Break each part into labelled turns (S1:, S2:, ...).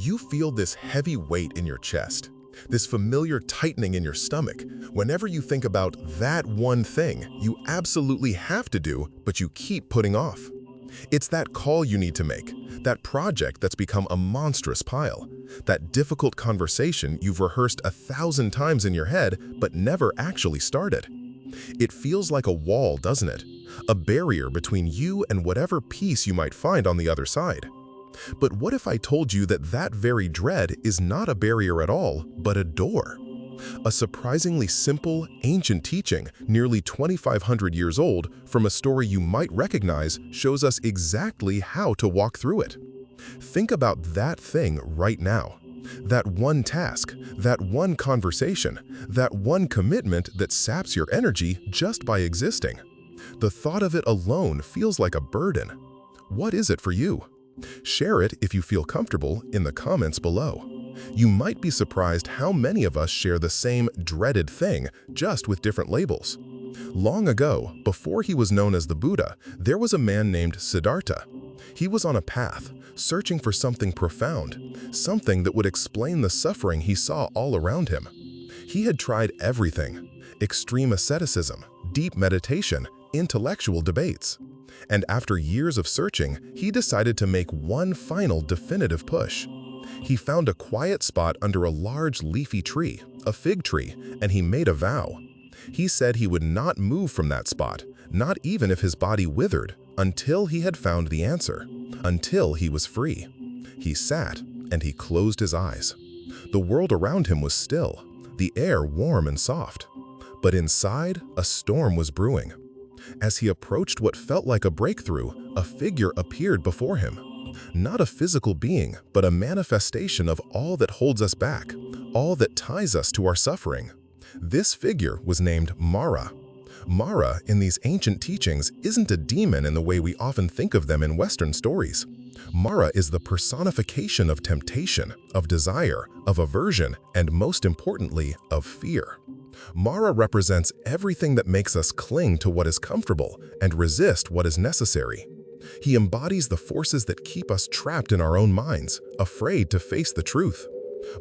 S1: you feel this heavy weight in your chest, this familiar tightening in your stomach, whenever you think about that one thing you absolutely have to do, but you keep putting off. It's that call you need to make, that project that's become a monstrous pile, that difficult conversation you've rehearsed 1,000 times in your head but never actually started. It feels like a wall, doesn't it? A barrier between you and whatever peace you might find on the other side. But what if I told you that that very dread is not a barrier at all, but a door? A surprisingly simple, ancient teaching, nearly 2,500 years old, from a story you might recognize, shows us exactly how to walk through it. Think about that thing right now. That one task, that one conversation, that one commitment that saps your energy just by existing. The thought of it alone feels like a burden. What is it for you? Share it if you feel comfortable in the comments below. You might be surprised how many of us share the same dreaded thing, just with different labels. Long ago, before he was known as the Buddha, there was a man named Siddhartha. He was on a path, searching for something profound, something that would explain the suffering he saw all around him. He had tried everything: extreme asceticism, deep meditation, intellectual debates. And after years of searching, he decided to make one final definitive push. He found a quiet spot under a large leafy tree, a fig tree, and he made a vow. He said he would not move from that spot, not even if his body withered, until he had found the answer, until he was free. He sat, and he closed his eyes. The world around him was still, the air warm and soft. But inside, a storm was brewing. As he approached what felt like a breakthrough, a figure appeared before him. Not a physical being, but a manifestation of all that holds us back, all that ties us to our suffering. This figure was named Mara. Mara, in these ancient teachings, isn't a demon in the way we often think of them in Western stories. Mara is the personification of temptation, of desire, of aversion, and most importantly, of fear. Mara represents everything that makes us cling to what is comfortable and resist what is necessary. He embodies the forces that keep us trapped in our own minds, afraid to face the truth.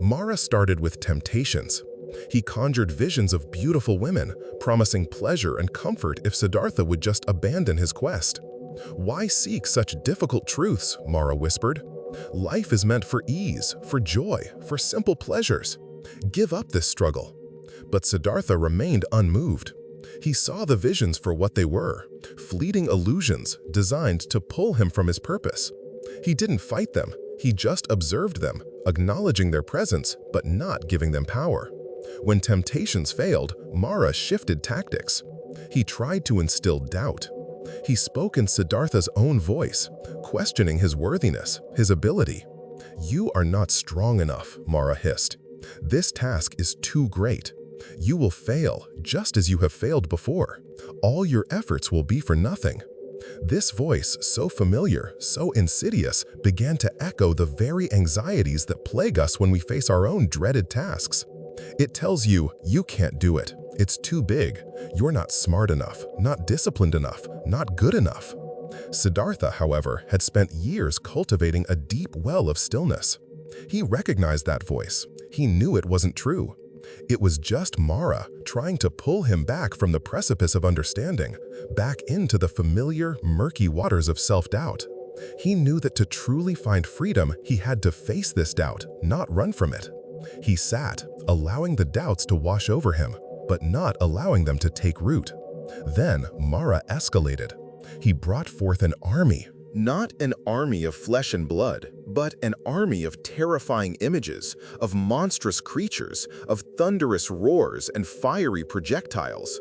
S1: Mara started with temptations. He conjured visions of beautiful women, promising pleasure and comfort if Siddhartha would just abandon his quest. "Why seek such difficult truths?" Mara whispered. "Life is meant for ease, for joy, for simple pleasures. Give up this struggle." But Siddhartha remained unmoved. He saw the visions for what they were, fleeting illusions designed to pull him from his purpose. He didn't fight them, he just observed them, acknowledging their presence but not giving them power. When temptations failed, Mara shifted tactics. He tried to instill doubt. He spoke in Siddhartha's own voice, questioning his worthiness, his ability. "You are not strong enough," Mara hissed. "This task is too great. You will fail, just as you have failed before. All your efforts will be for nothing." This voice, so familiar, so insidious, began to echo the very anxieties that plague us when we face our own dreaded tasks. It tells you, you can't do it. It's too big. You're not smart enough, not disciplined enough, not good enough. Siddhartha, however, had spent years cultivating a deep well of stillness. He recognized that voice. He knew it wasn't true. It was just Mara trying to pull him back from the precipice of understanding, back into the familiar, murky waters of self-doubt. He knew that to truly find freedom, he had to face this doubt, not run from it. He sat, allowing the doubts to wash over him, but not allowing them to take root. Then Mara escalated. He brought forth an army. Not an army of flesh and blood, but an army of terrifying images, of monstrous creatures, of thunderous roars and fiery projectiles.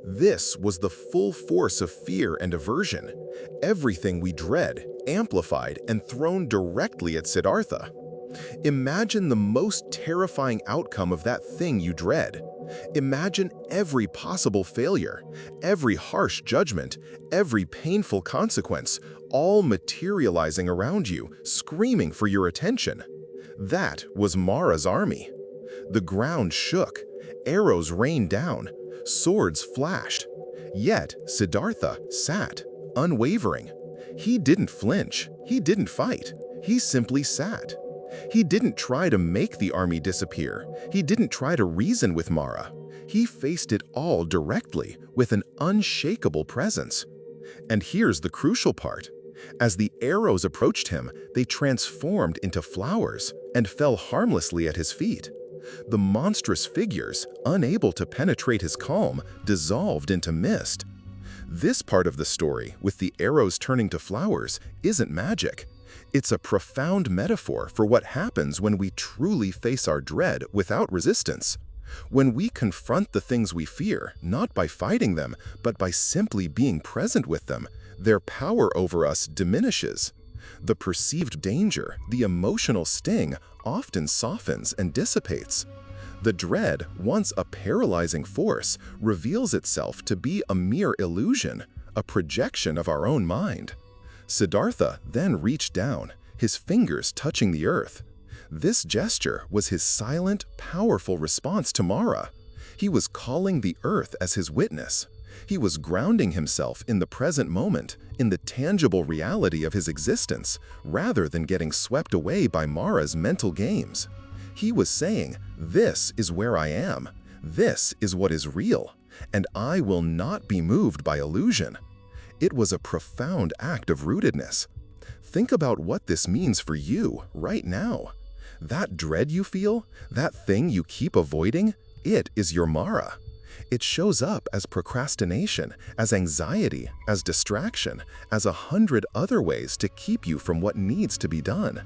S1: This was the full force of fear and aversion, everything we dread, amplified and thrown directly at Siddhartha. Imagine the most terrifying outcome of that thing you dread. Imagine every possible failure, every harsh judgment, every painful consequence, all materializing around you, screaming for your attention. That was Mara's army. The ground shook, arrows rained down, swords flashed. Yet Siddhartha sat, unwavering. He didn't flinch, he didn't fight, he simply sat. He didn't try to make the army disappear. He didn't try to reason with Mara. He faced it all directly with an unshakable presence. And here's the crucial part. As the arrows approached him, they transformed into flowers and fell harmlessly at his feet. The monstrous figures, unable to penetrate his calm, dissolved into mist. This part of the story, with the arrows turning to flowers, isn't magic. It's a profound metaphor for what happens when we truly face our dread without resistance. When we confront the things we fear, not by fighting them, but by simply being present with them, their power over us diminishes. The perceived danger, the emotional sting, often softens and dissipates. The dread, once a paralyzing force, reveals itself to be a mere illusion, a projection of our own mind. Siddhartha then reached down, his fingers touching the earth. This gesture was his silent, powerful response to Mara. He was calling the earth as his witness. He was grounding himself in the present moment, in the tangible reality of his existence, rather than getting swept away by Mara's mental games. He was saying, "This is where I am. This is what is real, and I will not be moved by illusion." It was a profound act of rootedness. Think about what this means for you right now. That dread you feel, that thing you keep avoiding, it is your Mara. It shows up as procrastination, as anxiety, as distraction, as 100 other ways to keep you from what needs to be done.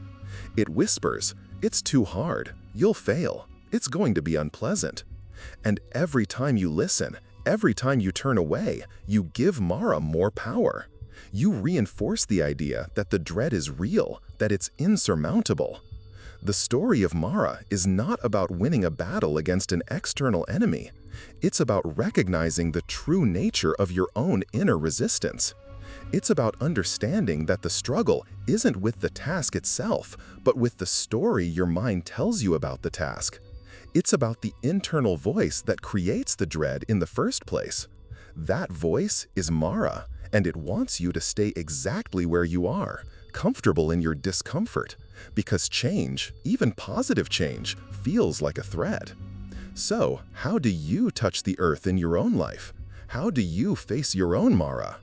S1: It whispers, "It's too hard, you'll fail, it's going to be unpleasant." And every time you listen, every time you turn away, you give Mara more power. You reinforce the idea that the dread is real, that it's insurmountable. The story of Mara is not about winning a battle against an external enemy. It's about recognizing the true nature of your own inner resistance. It's about understanding that the struggle isn't with the task itself, but with the story your mind tells you about the task. It's about the internal voice that creates the dread in the first place. That voice is Mara, and it wants you to stay exactly where you are, comfortable in your discomfort, because change, even positive change, feels like a threat. So, how do you touch the earth in your own life? How do you face your own Mara?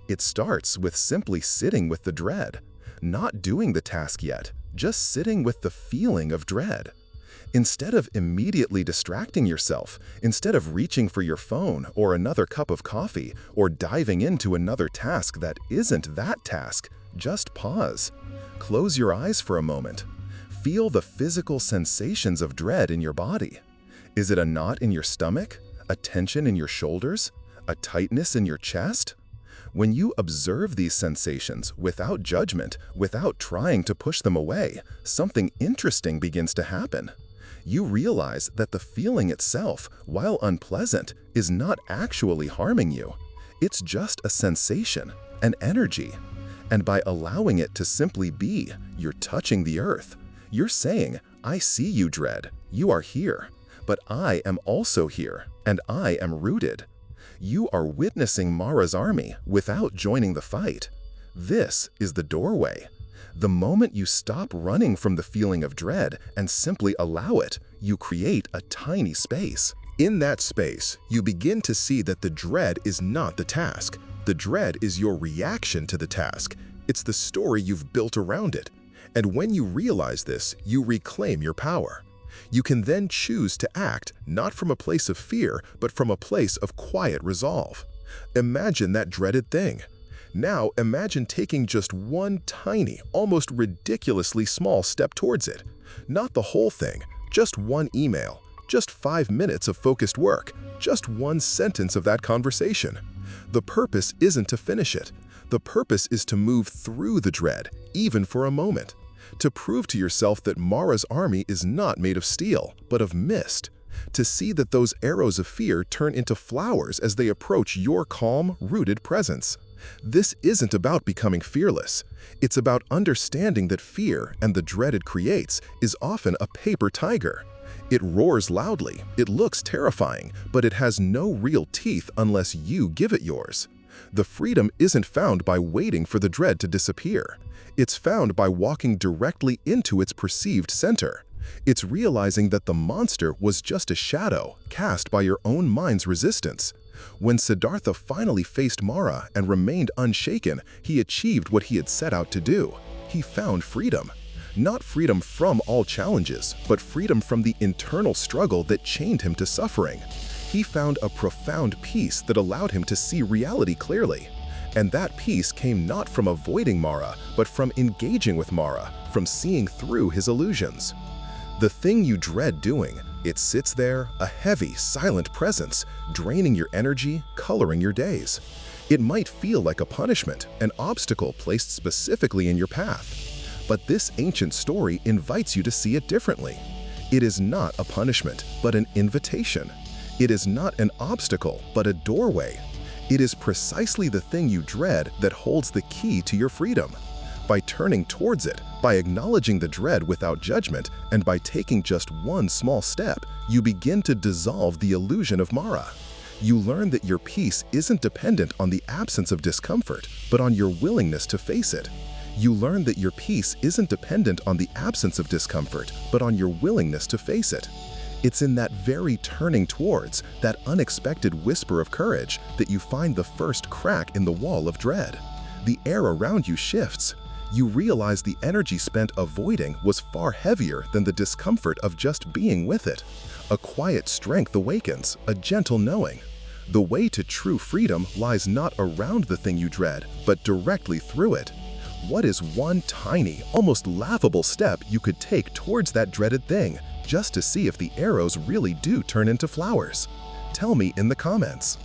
S1: It starts with simply sitting with the dread, not doing the task yet, just sitting with the feeling of dread. Instead of immediately distracting yourself, instead of reaching for your phone or another cup of coffee or diving into another task that isn't that task, just pause. Close your eyes for a moment. Feel the physical sensations of dread in your body. Is it a knot in your stomach? A tension in your shoulders? A tightness in your chest? When you observe these sensations without judgment, without trying to push them away, something interesting begins to happen. You realize that the feeling itself, while unpleasant, is not actually harming you. It's just a sensation, an energy. And by allowing it to simply be, you're touching the earth. You're saying, "I see you, dread. You are here. But I am also here, and I am rooted." You are witnessing Mara's army without joining the fight. This is the doorway. The moment you stop running from the feeling of dread and simply allow it, you create a tiny space. In that space, you begin to see that the dread is not the task. The dread is your reaction to the task. It's the story you've built around it. And when you realize this, you reclaim your power. You can then choose to act not from a place of fear, but from a place of quiet resolve. Imagine that dreaded thing. Now imagine taking just one tiny, almost ridiculously small step towards it. Not the whole thing, just one email, just 5 minutes of focused work, just one sentence of that conversation. The purpose isn't to finish it. The purpose is to move through the dread, even for a moment. To prove to yourself that Mara's army is not made of steel, but of mist. To see that those arrows of fear turn into flowers as they approach your calm, rooted presence. This isn't about becoming fearless. It's about understanding that fear and the dread it creates is often a paper tiger. It roars loudly, it looks terrifying, but it has no real teeth unless you give it yours. The freedom isn't found by waiting for the dread to disappear. It's found by walking directly into its perceived center. It's realizing that the monster was just a shadow cast by your own mind's resistance. When Siddhartha finally faced Mara and remained unshaken, he achieved what he had set out to do. He found freedom. Not freedom from all challenges, but freedom from the internal struggle that chained him to suffering. He found a profound peace that allowed him to see reality clearly. And that peace came not from avoiding Mara, but from engaging with Mara, from seeing through his illusions. The thing you dread doing, it sits there, a heavy, silent presence, draining your energy, coloring your days. It might feel like a punishment, an obstacle placed specifically in your path. But this ancient story invites you to see it differently. It is not a punishment, but an invitation. It is not an obstacle, but a doorway. It is precisely the thing you dread that holds the key to your freedom. By turning towards it, by acknowledging the dread without judgment, and by taking just one small step, you begin to dissolve the illusion of Mara. You learn that your peace isn't dependent on the absence of discomfort, but on your willingness to face it. You learn that your peace isn't dependent on the absence of discomfort, but on your willingness to face it. It's in that very turning towards, that unexpected whisper of courage, that you find the first crack in the wall of dread. The air around you shifts. You realize the energy spent avoiding was far heavier than the discomfort of just being with it. A quiet strength awakens, a gentle knowing. The way to true freedom lies not around the thing you dread, but directly through it. What is one tiny, almost laughable step you could take towards that dreaded thing, just to see if the arrows really do turn into flowers? Tell me in the comments.